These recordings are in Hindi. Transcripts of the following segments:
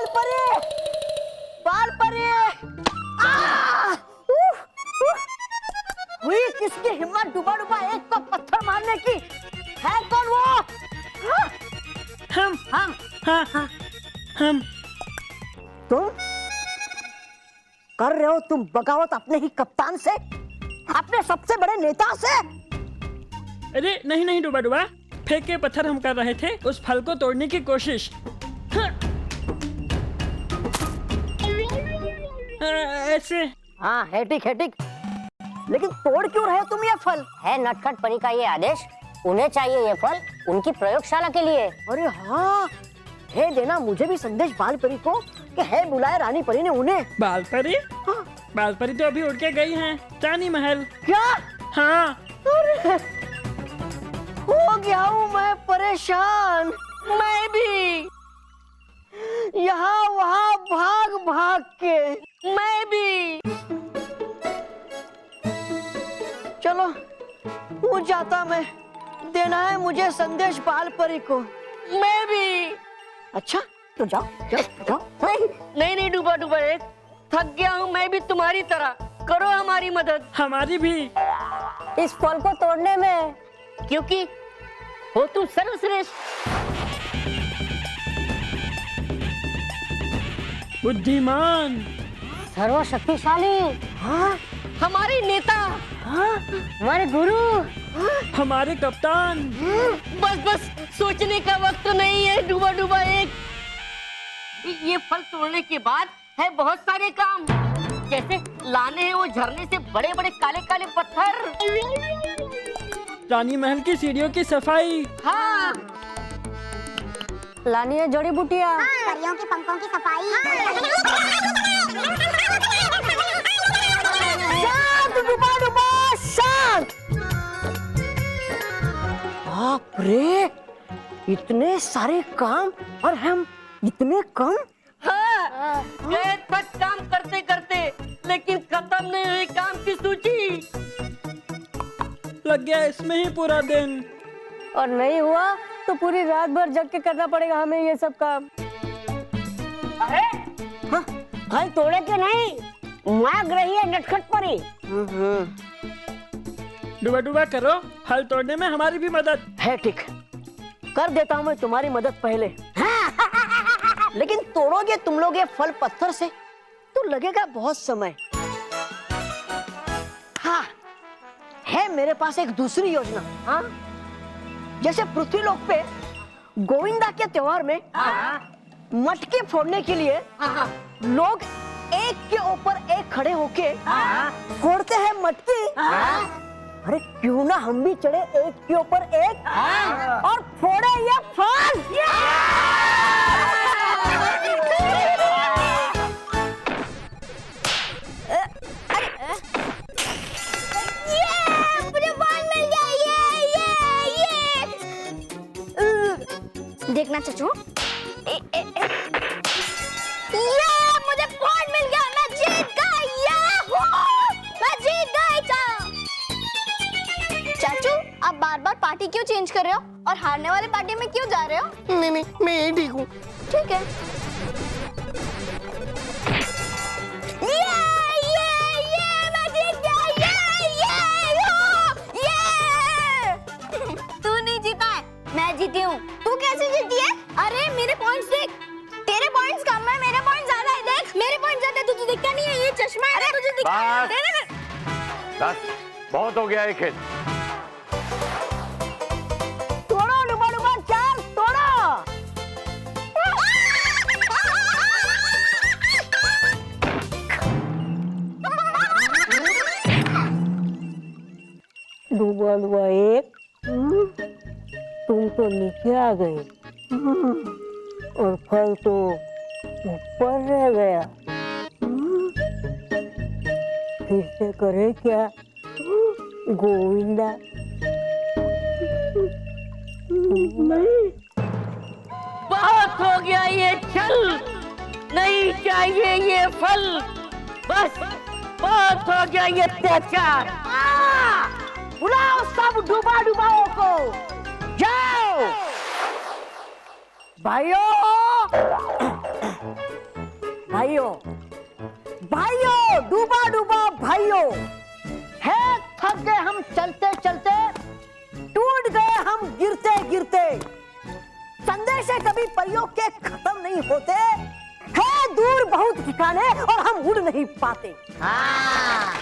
बाल परे, बाल परे। हुई किसकी हिम्मत डुबा डुबा एक को पत्थर मारने की? है कौन वो? हम। हाँ। हम। तुम कर रहे हो तुम बगावत अपने ही कप्तान से, अपने सबसे बड़े नेता से? अरे नहीं डुबा डुबा, फेंके पत्थर हम कर रहे थे उस फल को तोड़ने की कोशिश। ऐसे। हाँ है ठीक है ठीक, लेकिन तोड़ क्यों रहे हो तुम ये फल? है नटखट परी का ये आदेश, उन्हें चाहिए ये फल उनकी प्रयोगशाला के लिए। अरे हाँ, है देना मुझे भी संदेश बाल परी को कि है बुलाए रानी परी ने उन्हें। बाल परी? हाँ। बाल परी तो अभी उड़ के गई हैं रानी महल। क्या? हाँ। अरे हो गया हूँ मैं परेशान। मैं भी यहाँ वहाँ भाग भाग के, मैं भी। चलो हूँ जाता मैं, देना है मुझे संदेश बाल परी को। मैं भी। अच्छा तो जाओ जाओ जाओ। नहीं डूबा डूबा एक, थक गया हूँ मैं भी तुम्हारी तरह, करो हमारी मदद। हमारी भी। इस फल को तोड़ने में, क्योंकि हो तुम सर्वश्रेष्ठ, बुद्धिमान, सर्वशक्तिशाली, हाँ हमारे नेता, हाँ हमारे गुरु, हमारे कप्तान। बस सोचने का वक्त नहीं है डूबा डूबा एक। ये फल तोड़ने के बाद है बहुत सारे काम, जैसे लाने हैं वो झरने से बड़े बड़े काले काले पत्थर, रानी महल की सीढ़ियों की सफाई। हाँ लानी है जड़ी बूटियाँ, परियों के पंखों की सफाई। शांत डुबा डुबा शांत। बाप रे, इतने सारे काम और हम इतने कम। हाँ, गए तक काम करते करते, लेकिन खत्म नहीं हुई काम की सूची। लग गया इसमें ही पूरा दिन। और नहीं हुआ तो पूरी रात भर जग के करना पड़ेगा हमें ये सब काम। अरे हाँ, फल तोड़े के नहीं, मांग रही है नटखट परी। डुबा डुबा करो, फल तोड़ने में हमारी भी मदद। है ठीक, कर देता हूँ मैं तुम्हारी मदद पहले। लेकिन तोड़ोगे तुम लोग ये फल पत्थर से तो लगेगा बहुत समय। हाँ, है मेरे पास एक दूसरी योजना। हाँ, जैसे पृथ्वीलोक पे गोविंदा के त्योहार में मटके फोड़ने के लिए लोग एक के ऊपर एक खड़े होके फोड़ते हैं मटके। अरे क्यों ना हम भी चढ़े एक के ऊपर एक और फोड़े ये फल। देखना चचू, ये मुझे पॉइंट मिल गया, मैं जीत गई। मैं जीत गई। चाचू आप बार बार पार्टी क्यों चेंज कर रहे हो और हारने वाले पार्टी में क्यों जा रहे हो? नहीं मैं यही ठीक हूँ। ठीक है। मैं जीत गया। तू नहीं जीता है, मैं जीती हूँ। तू कैसे जीती है? अरे मेरे पॉइंट्स देख, तेरे पॉइंट्स कम है, मेरे पॉइंट्स ज्यादा है। देख मेरे पॉइंट्स ज्यादा है, तुझे दिखता नहीं है? ये चश्मा है, तुझे दिखता है? बस बहुत हो गया ये खेल। तोड़ो डुबा डुबा चार, तोड़ो। डूबा डूबा एक, तुम तो नीचे आ गए और फल तो ऊपर रह गया। फिर से करे क्या गोविंदा? बहुत हो गया ये छल, नहीं चाहिए ये फल, बस बहुत हो गया ये अत्याचार। बुलाओ सब डुबा डुबाओ को, जाओ भाइयों। भाइयों, भाइयों, डूबा डूबा भाइयों, है थक गए हम चलते चलते, टूट गए हम गिरते गिरते। संदेश है कभी परियों के खत्म नहीं होते, है दूर बहुत ठिकाने और हम उड़ नहीं पाते। हाँ,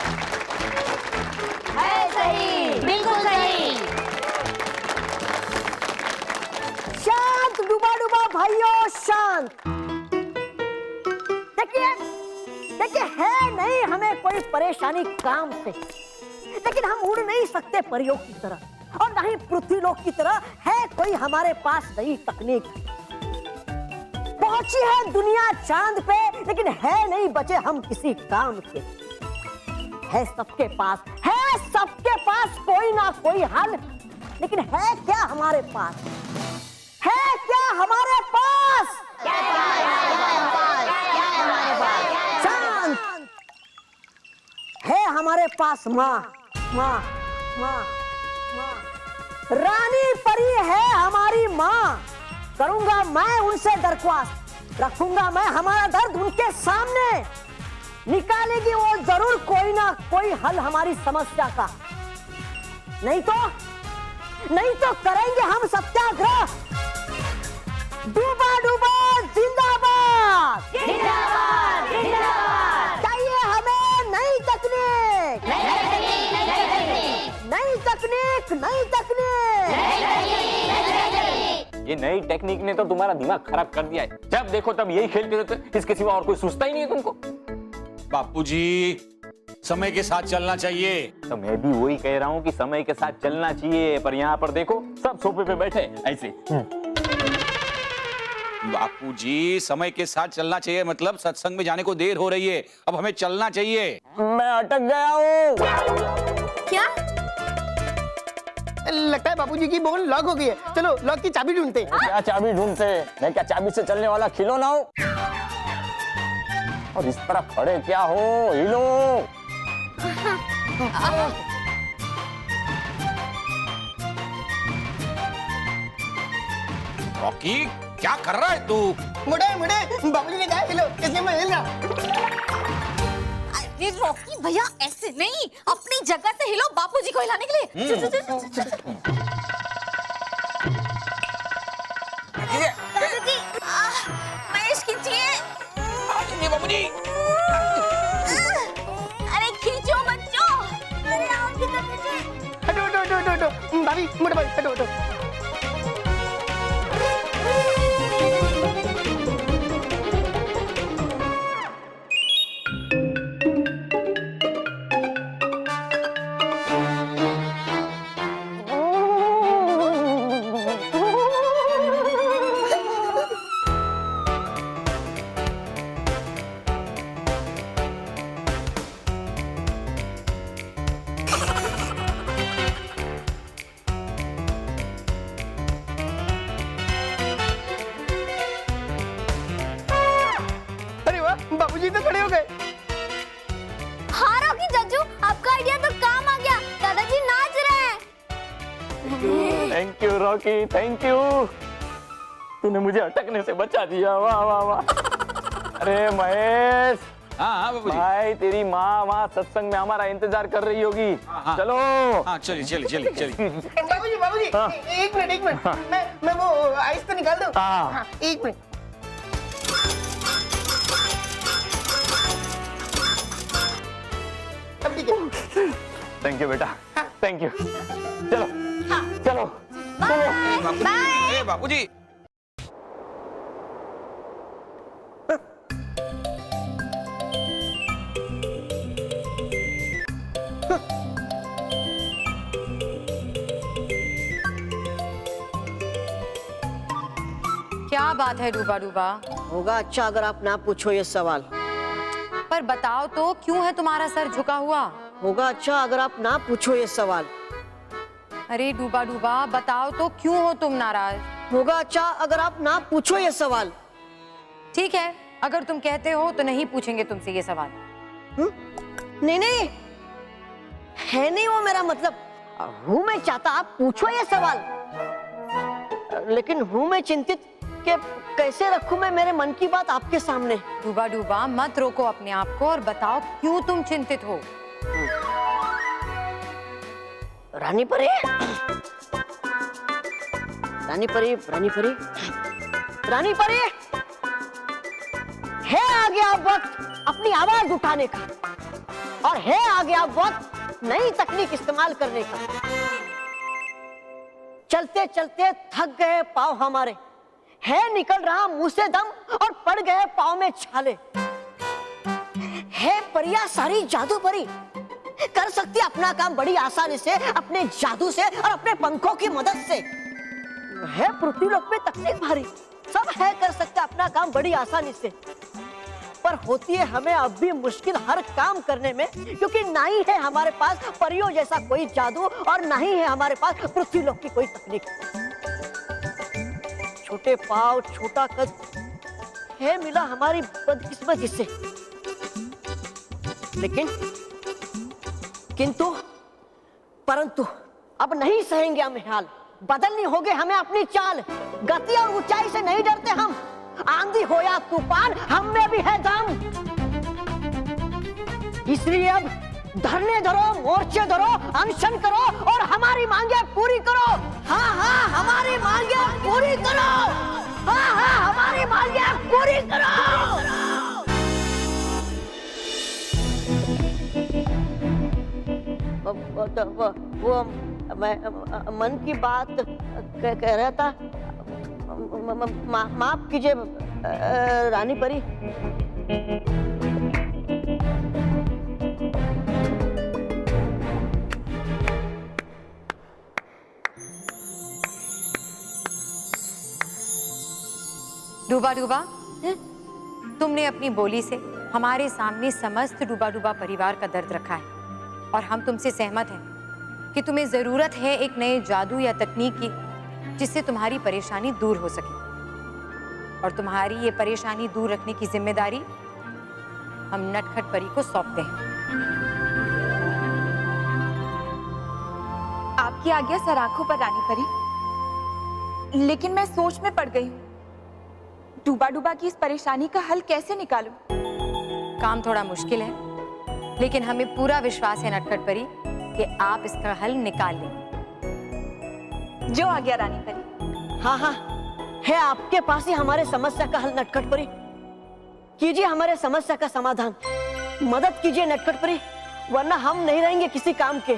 है सही, बिल्कुल सही। शांत डूबा डूबा भाइयों, शांत। देखिए देखिए, है नहीं हमें कोई परेशानी काम से, लेकिन हम उड़ नहीं सकते परियों की तरह और नहीं पृथ्वीलोक की तरह है कोई हमारे पास नई तकनीक। पहुंची है दुनिया चांद पे, लेकिन है नहीं बचे हम किसी काम के। है सबके पास कोई ना कोई हल, लेकिन है क्या हमारे पास? है क्या हमारे पास? शांत। है हमारे पास माँ, माँ, माँ, माँ, रानी परी है हमारी माँ। करूंगा मैं उनसे दरख्वास्त, रखूंगा मैं हमारा दर्द उनके सामने, निकालेगी वो जरूर कोई ना कोई हल हमारी समस्या का। नहीं तो करेंगे हम सत्याग्रह। डूबा डूबा जिंदाबाद, जिंदाबाद, जिंदाबाद। चाहिए हमें नई तकनीक, नई तकनीक, नई तकनीक। ये नई टेक्निक ने तो तुम्हारा दिमाग खराब कर दिया है। जब देखो तब यही खेलते रहते, इसके सिवा और कोई सोचता ही नहीं है तुमको। बापूजी, समय के साथ चलना चाहिए। तो मैं भी वही कह रहा हूँ कि समय के साथ चलना चाहिए, पर यहाँ पर देखो सब सोफे पे बैठे ऐसे। बापूजी, समय के साथ चलना चाहिए मतलब सत्संग में जाने को देर हो रही है, अब हमें चलना चाहिए। मैं अटक गया हूँ। क्या? लगता है बापूजी की बोन लॉक हो गई है। चलो लॉक की चाबी ढूंढते। क्या चाबी ढूंढते? मैं क्या चाबी से चलने वाला खिलौना हूँ? और इस तरह खड़े क्या हो, हिलो। रॉकी, क्या कर रहा है तू? मुड़े बाबूजी ने कहा हिलो, इसलिए मैं हिल रहा। अरे रॉकी भैया, ऐसे नहीं, अपनी जगह से हिलो बापूजी को हिलाने के लिए। दादाजी, महेश खींचिए। बाबूजी, अरे खींचो बच्चों। अरे आओ किधर खींचे। हटो भाभी, मुड़े भाभी, हटो। बाबूजी तो खड़े हो गए। हाँ रॉकी चाचू, आपका आइडिया तो काम आ गया। दादाजी नाच रहे हैं। Thank you Rocky, thank you. तूने मुझे अटकने से बचा दिया। वाह वाह वाह। अरे महेश। हाँ बाबूजी। भाई तेरी माँ वहाँ सत्संग में हमारा इंतजार कर रही होगी। हाँ। चलो। हाँ चलिए। बाबूजी, हाँ। एक मिनट। मैं वो आइस तो निकाल दूं। हाँ। एक मिनट। अब ठीक है। थैंक यू बेटा, थैंक यू। चलो चलो चलो। बाय बाबूजी। क्या बात है डूबा डूबा? होगा अच्छा अगर आप ना पूछो ये सवाल। पर बताओ तो, क्यों है तुम्हारा सर झुका हुआ? होगा अच्छा अगर आप ना पूछो ये सवाल। अरे डूबा डूबा, बताओ तो क्यों हो तुम नाराज? होगा अच्छा अगर आप ना पूछो ये सवाल। ठीक है, अगर तुम कहते हो तो नहीं पूछेंगे तुमसे ये सवाल। नहीं, है नहीं वो मेरा मतलब। हूँ मैं चाहता आप पूछो ये सवाल, लेकिन हूँ मैं चिंतित कि कैसे रखूं मैं मेरे मन की बात आपके सामने। डूबा डूबा मत रोको अपने आप को और बताओ क्यों तुम चिंतित हो। रानी परी, रानी परी, रानी परी, रानी परी, है आ गया वक्त अपनी आवाज उठाने का और है आ गया वक्त नई तकनीक इस्तेमाल करने का। चलते चलते थक गए पाँव हमारे, है निकल रहा मुंह से दम और पड़ गए पाँव में छाले। है परिया सारी जादू परी, कर सकती अपना काम बड़ी आसानी से अपने जादू से और अपने पंखों की मदद से। है पृथ्वीलोक पे तकनीक भारी, सब है कर सकते अपना काम बड़ी आसानी से, पर होती है हमें अब भी मुश्किल हर काम करने में, क्योंकि ना ही है हमारे पास परियों जैसा कोई जादू और ना ही है हमारे पास पृथ्वीलोक की कोई तकनीक। छोटे पाँव छोटा कद है मिला हमारी बदकिस्मती से, लेकिन किंतु परंतु अब नहीं सहेंगे हम हाल, बदलनी होगी हमें अपनी चाल। गति और ऊंचाई से नहीं डरते हम, आंधी हो या तूफान हम में भी है दम। इसलिए अब धरने धरो, मोर्चे धरो, अनशन करो और हमारी मांगे पूरी करो। हाँ हाँ हमारी मांगे पूरी करो, हाँ हाँ हमारी मांगे पूरी करो। वो मैं मन की बात कह रहा था, माफ कीजिए रानी परी। डूबा डूबा, तुमने अपनी बोली से हमारे सामने समस्त डूबा डूबा परिवार का दर्द रखा है और हम तुमसे सहमत हैं कि तुम्हें जरूरत है एक नए जादू या तकनीक की जिससे तुम्हारी परेशानी दूर हो सके, और तुम्हारी ये परेशानी दूर रखने की जिम्मेदारी हम नटखट परी को सौंपते हैं। आपकी आज्ञा सराखों पर रानी परी, लेकिन मैं सोच में पड़ गई हूँ। डूबा डूबा की इस परेशानी का हल कैसे निकालूं? काम थोड़ा मुश्किल है, लेकिन हमें पूरा विश्वास है नटखट परी कि आप इसका हल निकाल लेंगे। जो आज्ञा रानी परी। हाँ हाँ है आपके पास ही हमारे समस्या का हल नटखट परी, कीजिए हमारे समस्या का समाधान, मदद कीजिए नटखट परी, वरना हम नहीं रहेंगे किसी काम के।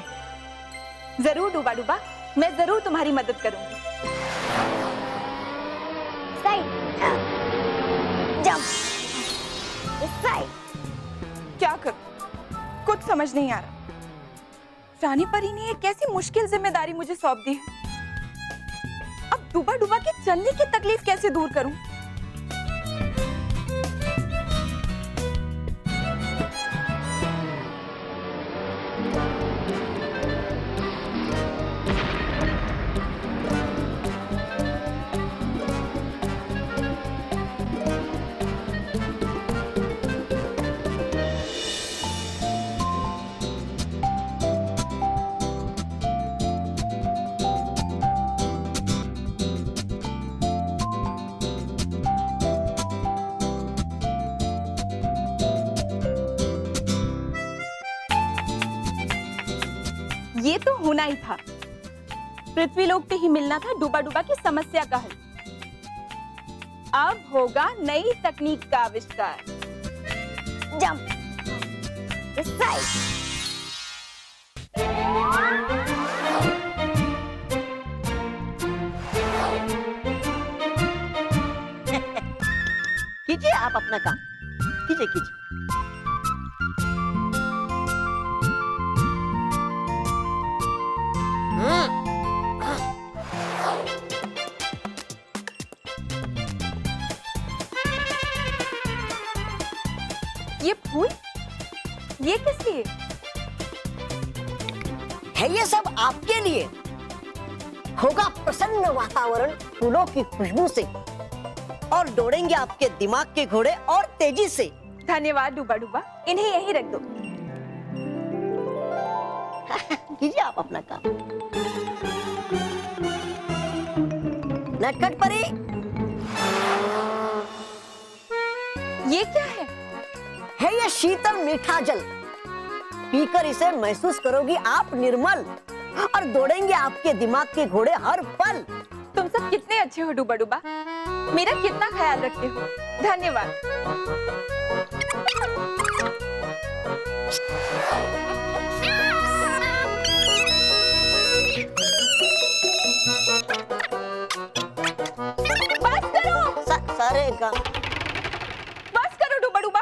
जरूर डूबा डूबा, मैं जरूर तुम्हारी मदद करूंगी। क्या करूं? कुछ समझ नहीं आ रहा। रानी परी ने एक कैसी मुश्किल जिम्मेदारी मुझे सौंप दी है। अब डूबा डूबा के चलने की तकलीफ कैसे दूर करूं? ये तो होना ही था, पृथ्वीलोक पे ही मिलना था डूबा डूबा की समस्या का हल। अब होगा नई तकनीक का आविष्कार। जंप, कीजिए आप अपना काम, कीजिए कीजिए। ये फूल, ये किस लिए है? ये सब आपके लिए होगा प्रसन्न वातावरण फूलों की खुशबू से, और दौड़ेंगे आपके दिमाग के घोड़े और तेजी से। धन्यवाद डूबा डूबा, इन्हें यहीं रख दो। कीजिए आप अपना काम। नटखट परी शीतल मीठा जल। पीकर इसे महसूस करोगी आप निर्मल, और दौड़ेंगे आपके दिमाग के घोड़े हर पल। तुम सब कितने अच्छे हो डूबा डूबा, मेरा कितना ख्याल रखते हो, धन्यवाद। बस करो, सारे का बस करो डूबा डूबा।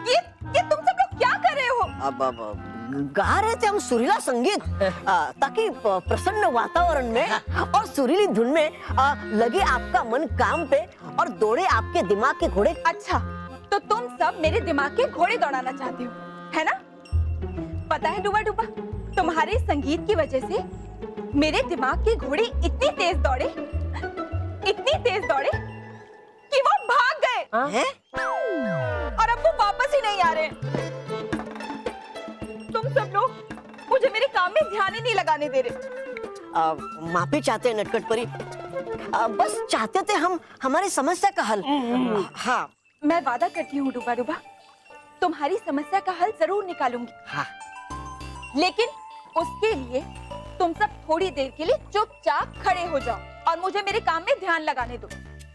ये तुम सब लोग क्या कर रहे हो? अब गा रहे थे हम सुरीला संगीत, ताकि प्रसन्न वातावरण में और सुरीली धुन में लगे आपका मन काम पे और दौड़े आपके दिमाग के घोड़े। अच्छा, तो तुम सब मेरे दिमाग के घोड़े दौड़ाना चाहते हो, है ना? पता है डूबा डूबा, तुम्हारे संगीत की वजह से मेरे दिमाग के घोड़े इतनी तेज दौड़े कि वो भाग गए। हैं? और अब वो वापस ही नहीं आ रहे। तुम सब लोग मुझे मेरे काम में ध्यान ही नहीं लगाने दे रहे। माफी चाहते हैं नटखट परी, बस चाहते थे हम हमारी समस्या का हल। हाँ, मैं वादा करती हूँ डूबा डूबा, तुम्हारी समस्या का हल जरूर निकालूंगी। हाँ। लेकिन उसके लिए तुम सब थोड़ी देर के लिए चुपचाप खड़े हो जाओ और मुझे मेरे काम में ध्यान लगाने दो,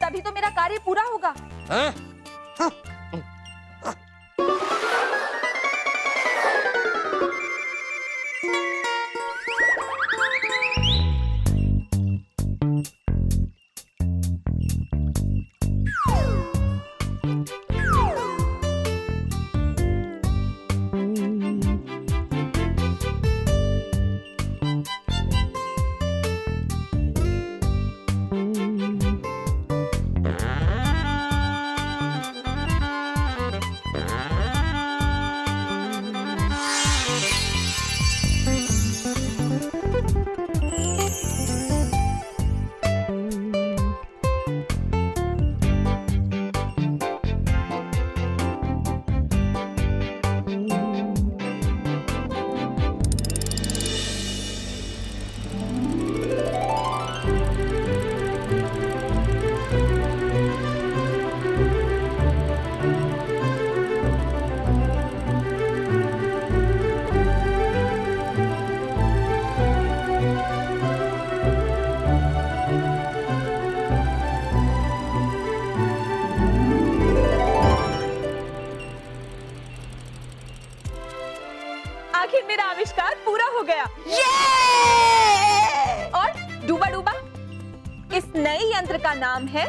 तभी तो मेरा कार्य पूरा होगा। आखिर मेरा आविष्कार पूरा हो गया। और डूबा डूबा, इस नए यंत्र का नाम है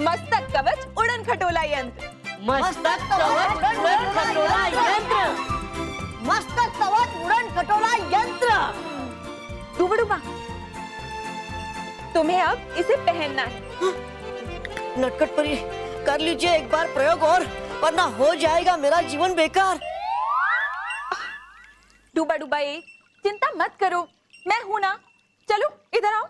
मस्तक कवच उड़न खटोला यंत्र। मस्तक कवच उड़न खटोला यंत्र। मस्तक कवच उड़न खटोला यंत्र। डूबा डूबा, तुम्हें अब इसे पहनना है। नटखट परी, कर लीजिए एक बार प्रयोग और, वरना हो जाएगा मेरा जीवन बेकार। डूबा डूबा, ये चिंता मत करो, मैं हूं ना। चलो इधर आओ।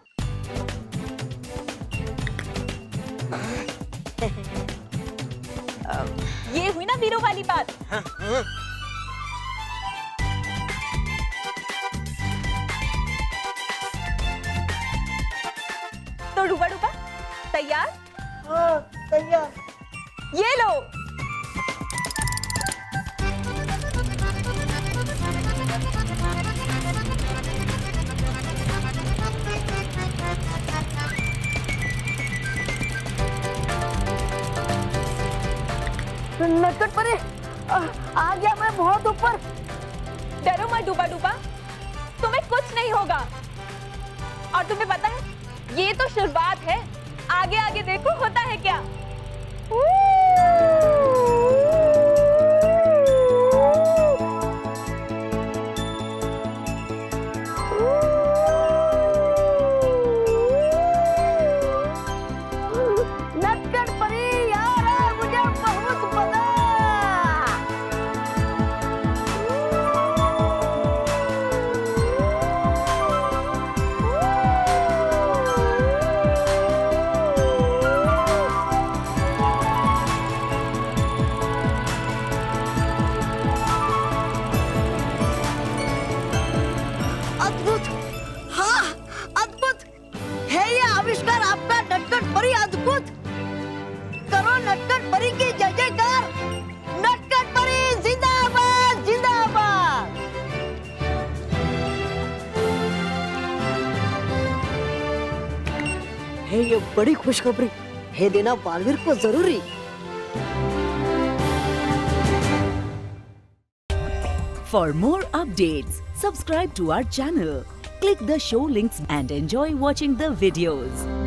ये हुई ना वीरों वाली बात। तो डूबा डूबा तैयार? हाँ, तैयार। ये लो। नटखट परी, आ गया मैं बहुत ऊपर। डरो मत डूबा डूबा, तुम्हें कुछ नहीं होगा। और तुम्हें पता है, ये तो शुरुआत है, आगे आगे देखो होता है क्या। नटखट परी यार, मुझे बहुत मजा। अद्भुत, हाँ अद्भुत है ये आविष्कार आपका नटखट परी, अद्भुत। करो नटखट परी की जय जयकार। नटखट परी है ये बड़ी खुशखबरी है देना बालवीर को जरूरी। For more updates, subscribe to our channel, click the show links and enjoy watching the videos.